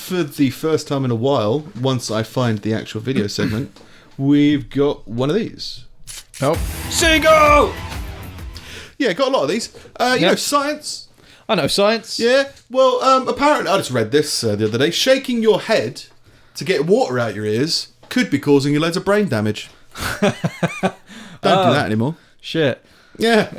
for the first time in a while, once I find the actual video segment, we've got one of these. Oh, seagull! Yeah, got a lot of these. You know, science. I know science. Yeah. Well, apparently, I just read this the other day. Shaking your head to get water out your ears could be causing you loads of brain damage. Don't do that anymore. Shit. Yeah.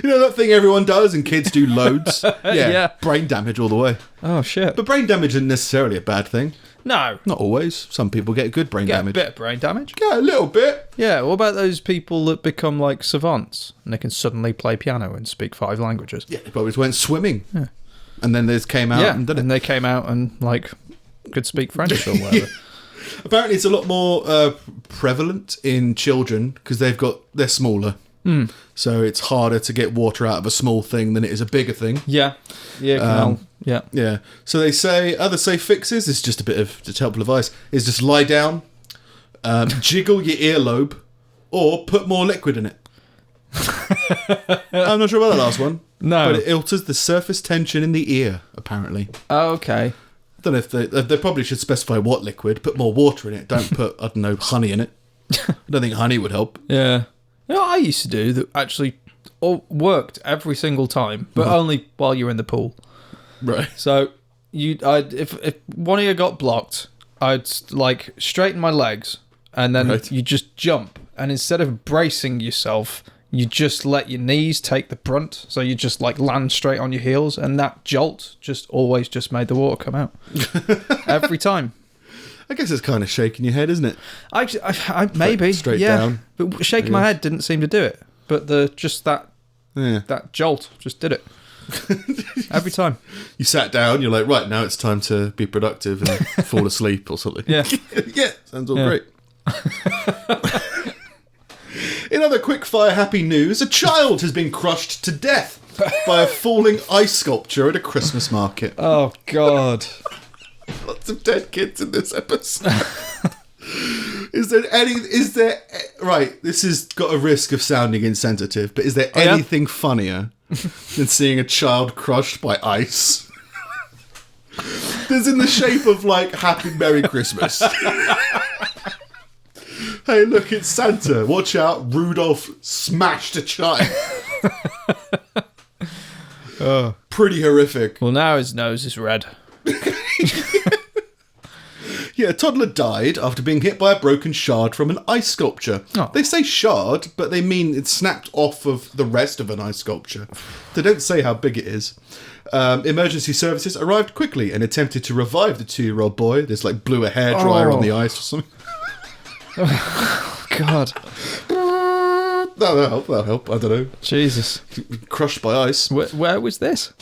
You know that thing everyone does and kids do loads? Yeah. Brain damage all the way. Oh, shit. But brain damage isn't necessarily a bad thing. No. Not always. Some people get good brain Get damage. a bit of brain damage. Yeah, a little bit. Yeah, what about those people that become like savants and they can suddenly play piano and speak 5 languages? Yeah, they probably just went swimming. Yeah. And then they just came out and did it. And they came out and like could speak French or whatever. Apparently it's a lot more prevalent in children because they're smaller. So it's harder to get water out of a small thing than it is a bigger thing. Yeah. Yeah, Yeah. So they say other safe fixes is just a bit of just helpful advice. Is just lie down, jiggle your earlobe, or put more liquid in it. I'm not sure about the last one. No. But it alters the surface tension in the ear, apparently. Oh, okay. I don't know if they probably should specify what liquid. Put more water in it. Don't put, I don't know, honey in it. I don't think honey would help. Yeah. You know what I used to do that actually worked every single time, but only while you're in the pool. Right. So if one of you got blocked, I'd like straighten my legs and then you just jump. And instead of bracing yourself, you just let your knees take the brunt. So you just like land straight on your heels, and that jolt just always just made the water come out every time. I guess it's kind of shaking your head, isn't it? I maybe straight down. But shaking my head didn't seem to do it. But that jolt just did it every time. You sat down. You're like, right, now it's time to be productive and fall asleep or something. Yeah, yeah, sounds all great. In other quick-fire happy news, a child has been crushed to death by a falling ice sculpture at a Christmas market. Oh God. Lots of dead kids in this episode. Right, this has got a risk of sounding insensitive, but is there anything funnier than seeing a child crushed by ice? That's in the shape of like Happy Merry Christmas. Hey, look, it's Santa. Watch out, Rudolph smashed a child. Pretty horrific. Well, now his nose is red. Yeah, a toddler died after being hit by a broken shard from an ice sculpture. Oh. They say shard, but they mean it's snapped off of the rest of an ice sculpture. They don't say how big it is. Emergency services arrived quickly and attempted to revive the 2-year-old boy. There's like blew a hairdryer on the ice or something. Oh, God. That'll help. I don't know. Jesus. Crushed by ice. Where was this?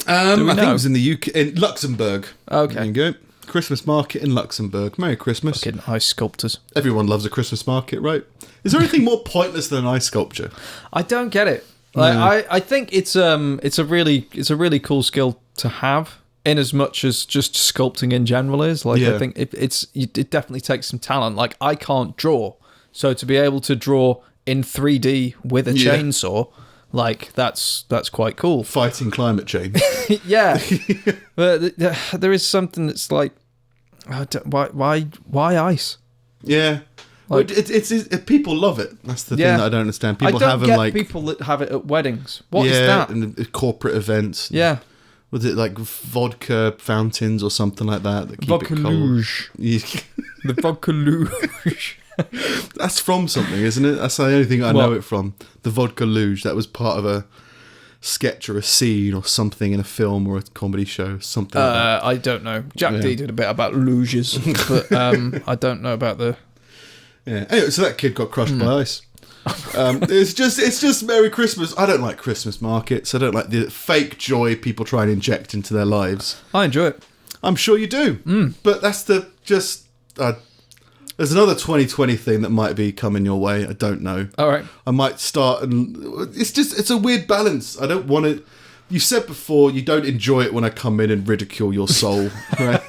I think it was in the UK, in Luxembourg. Okay. There you go. Christmas market in Luxembourg. Merry Christmas. Fucking ice sculptors. Everyone loves a Christmas market, right? Is there anything more pointless than an ice sculpture? I don't get it. Like, I think it's a really cool skill to have, in as much as just sculpting in general is. Like, I think it definitely takes some talent. Like, I can't draw, so to be able to draw in 3D with a chainsaw, like that's quite cool. Fighting climate change. Yeah, but there is something that's like, why ice? Yeah. Like, it's people love it. That's the thing that I don't understand. People have them like people that have it at weddings. What is that? And corporate events. Yeah. Was it like vodka fountains or something like that keep vodka it cold? luge. The vodka luge. That's from something, isn't it? That's the only thing I know it from. The vodka luge. That was part of a sketch or a scene or something in a film or a comedy show. Something like that. I don't know. Jack D did a bit about luges, but I don't know about the... Yeah. Anyway, so that kid got crushed by ice. It's just Merry Christmas. I don't like Christmas markets. I don't like the fake joy people try and inject into their lives. I enjoy it. I'm sure you do. But that's there's another 2020 thing that might be coming your way. I don't know. All right. I might start and it's a weird balance. I don't want it. You said before you don't enjoy it when I come in and ridicule your soul, right?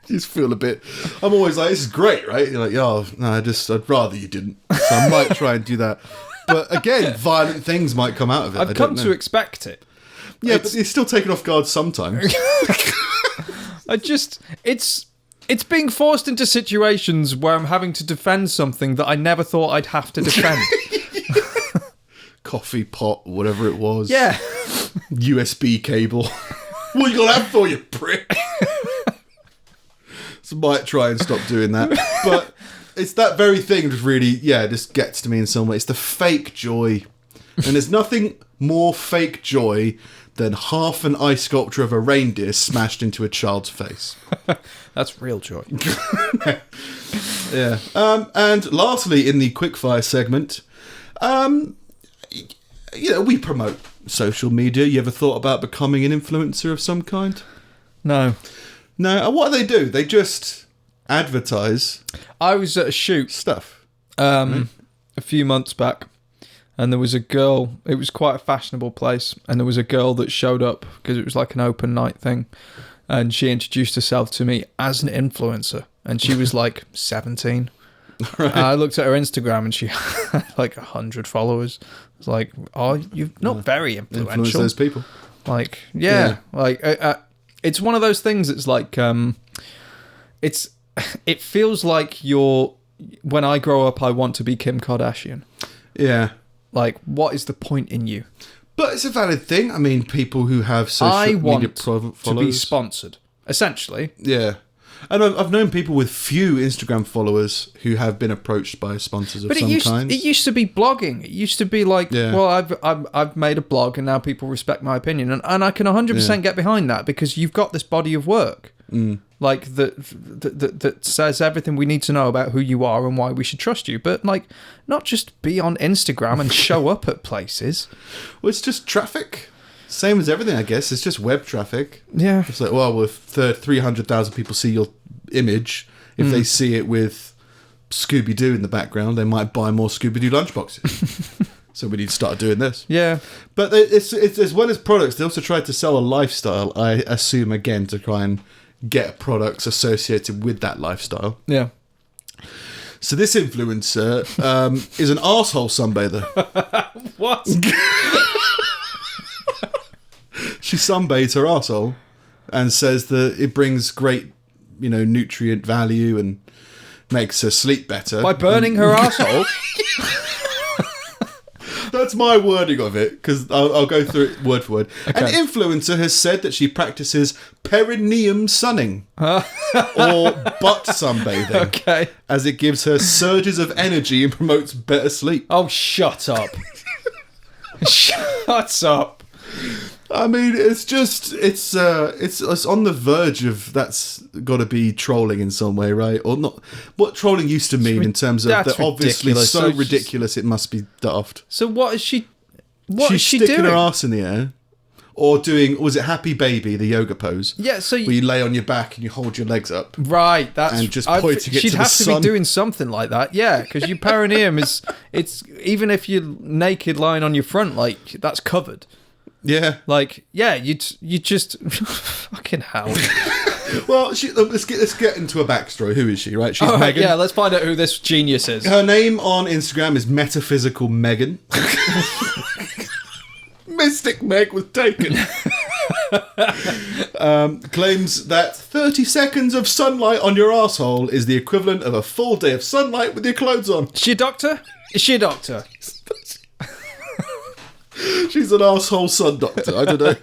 You just feel a bit. I'm always like, this is great, right? You're like, oh, no, I'd rather you didn't. So I might try and do that. But again, violent things might come out of it. I've come to expect it. Yeah, but you're still taken off guard sometimes. It's being forced into situations where I'm having to defend something that I never thought I'd have to defend. Coffee pot, whatever it was. Yeah. USB cable. What you gonna have for you, prick? So I might try and stop doing that. But it's that very thing that really, just gets to me in some way. It's the fake joy. And there's nothing more fake joy than half an ice sculpture of a reindeer smashed into a child's face. That's real joy. Yeah. And lastly, in the quickfire segment, we promote social media. You ever thought about becoming an influencer of some kind? No. No. What do? They just advertise. I was at a shoot stuff a few months back, and there was a girl. It was quite a fashionable place, and there was a girl that showed up because it was like an open night thing, and she introduced herself to me as an influencer, and she was like 17. Right. I looked at her Instagram, and she had like 100 followers. I was like, "Oh, you're not very influential." Influence those people. Like, like it's one of those things. It's like, it feels like when I grow up, I want to be Kim Kardashian. Yeah. Like, what is the point in you? But it's a valid thing. I mean, people who have social media followers to be sponsored, essentially. Yeah. And I've known people with few Instagram followers who have been approached by sponsors of some kind. It used to be blogging. It used to be like, well, I've made a blog and now people respect my opinion. And I can 100% get behind that because you've got this body of work. Like that says everything we need to know about who you are and why we should trust you. But like, not just be on Instagram and show up at places. Well, it's just traffic. Same as everything, I guess. It's just web traffic. Yeah. It's like, well, if 300,000 people see your image, if they see it with Scooby-Doo in the background, they might buy more Scooby-Doo lunchboxes. So we need to start doing this. Yeah. But it's as well as products, they also try to sell a lifestyle, I assume, again, to try and get products associated with that lifestyle. Yeah. So this influencer is an arsehole sunbather. What? She sunbathes her arsehole and says that it brings great, nutrient value and makes her sleep better. By burning her arsehole? That's my wording of it, because I'll go through it word for word. Okay. An influencer has said that she practices perineum sunning or butt sunbathing, okay, as it gives her surges of energy and promotes better sleep. Oh, shut up. Shut up. I mean, it's on the verge of that's got to be trolling in some way, right? Or not? What trolling used to mean in terms of they're obviously so ridiculous it must be daft. So what is she? She's sticking her ass in the air, or doing was it Happy Baby, the yoga pose? Yeah, so where you lay on your back and you hold your legs up, right? That's and just pointing it to the sun. She'd have to be doing something like that, yeah, because your perineum it's even if you're naked lying on your front, like that's covered. Yeah, like you just fucking hell. Well, let's get into a backstory. Who is she? Right, she's Megan. Yeah, let's find out who this genius is. Her name on Instagram is Metaphysical Megan. Mystic Meg was taken. Claims that 30 seconds of sunlight on your arsehole is the equivalent of a full day of sunlight with your clothes on. Is she a doctor? She's an arsehole sun doctor. I don't know.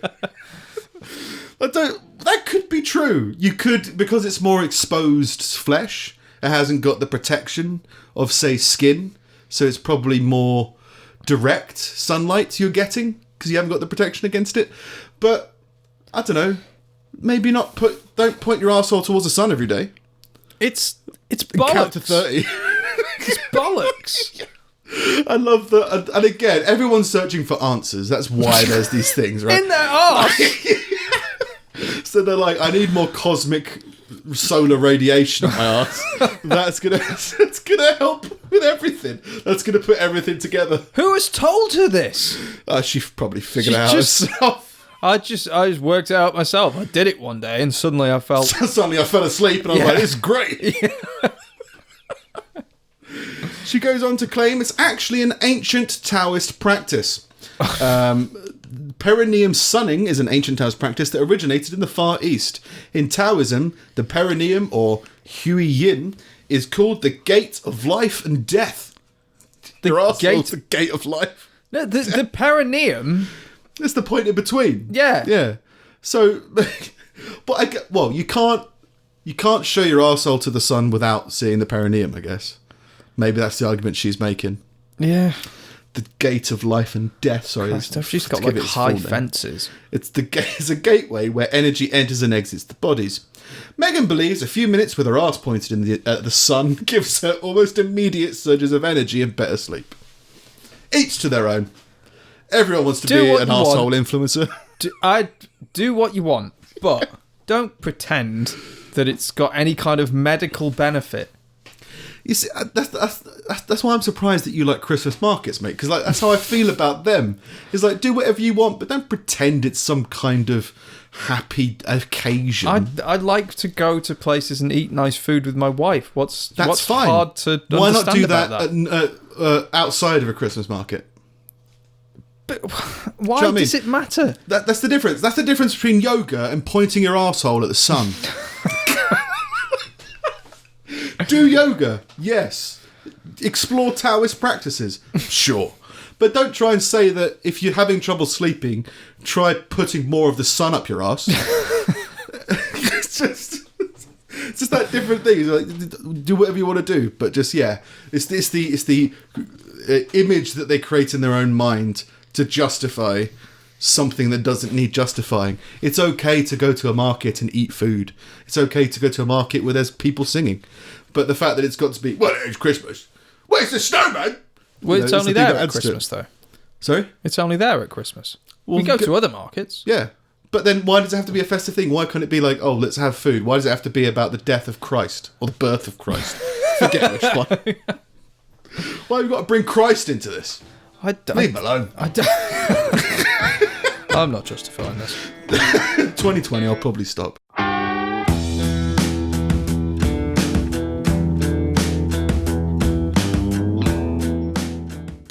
That could be true. You could, because it's more exposed flesh. It hasn't got the protection of, say, skin. So it's probably more direct sunlight you're getting because you haven't got the protection against it. But I don't know. Maybe not. Don't point your arsehole towards the sun every day. It's bollocks. Count to 30. It's bollocks. I love that. And again, everyone's searching for answers. That's why there's these things, right? In their arse. So they're like, I need more cosmic solar radiation in my arse. That's gonna help with everything. That's gonna put everything together. Who has told her this? She probably figured it out herself. I just worked it out myself. I did it one day, and suddenly I fell asleep, and I was like, "This is great." Yeah. She goes on to claim it's actually an ancient Taoist practice. perineum sunning is an ancient Taoist practice that originated in the Far East. In Taoism, the perineum, or Hui Yin, is called the gate of life and death. The gate of life. No, the perineum. That's the point in between. Yeah. Yeah. So, you can't show your arsehole to the sun without seeing the perineum, I guess. Maybe that's the argument she's making. Yeah. The gate of life and death. Sorry, she's got like high fences. It's a gateway where energy enters and exits the bodies. Megan believes a few minutes with her arse pointed at the sun gives her almost immediate surges of energy and better sleep. Each to their own. Everyone wants to be an arsehole influencer. Do what you want, but don't pretend that it's got any kind of medical benefit. You see, that's why I'm surprised that you like Christmas markets, mate. Because that's how I feel about them. It's like, do whatever you want, but don't pretend it's some kind of happy occasion. I'd like to go to places and eat nice food with my wife. What's fine. Hard to understand? Why not do that outside of a Christmas market? But why does it matter? That's the difference. That's the difference between yoga and pointing your arsehole at the sun. Do yoga, yes. Explore Taoist practices, sure. But don't try and say that if you're having trouble sleeping, try putting more of the sun up your ass. It's just that different thing. It's like, do whatever you want to do, but just it's the image that they create in their own mind to justify something that doesn't need justifying. It's okay to go to a market and eat food. It's okay to go to a market where there's people singing. But the fact that it's got to be, it's Christmas. Where's the snowman? Well, it's only there at Christmas, though. Sorry? It's only there at Christmas. We go to other markets. Yeah. But then why does it have to be a festive thing? Why can't it be like, let's have food? Why does it have to be about the death of Christ? Or the birth of Christ? Forget which one. Why have we got to bring Christ into this? Leave him alone. I'm not justifying this. 2020, I'll probably stop.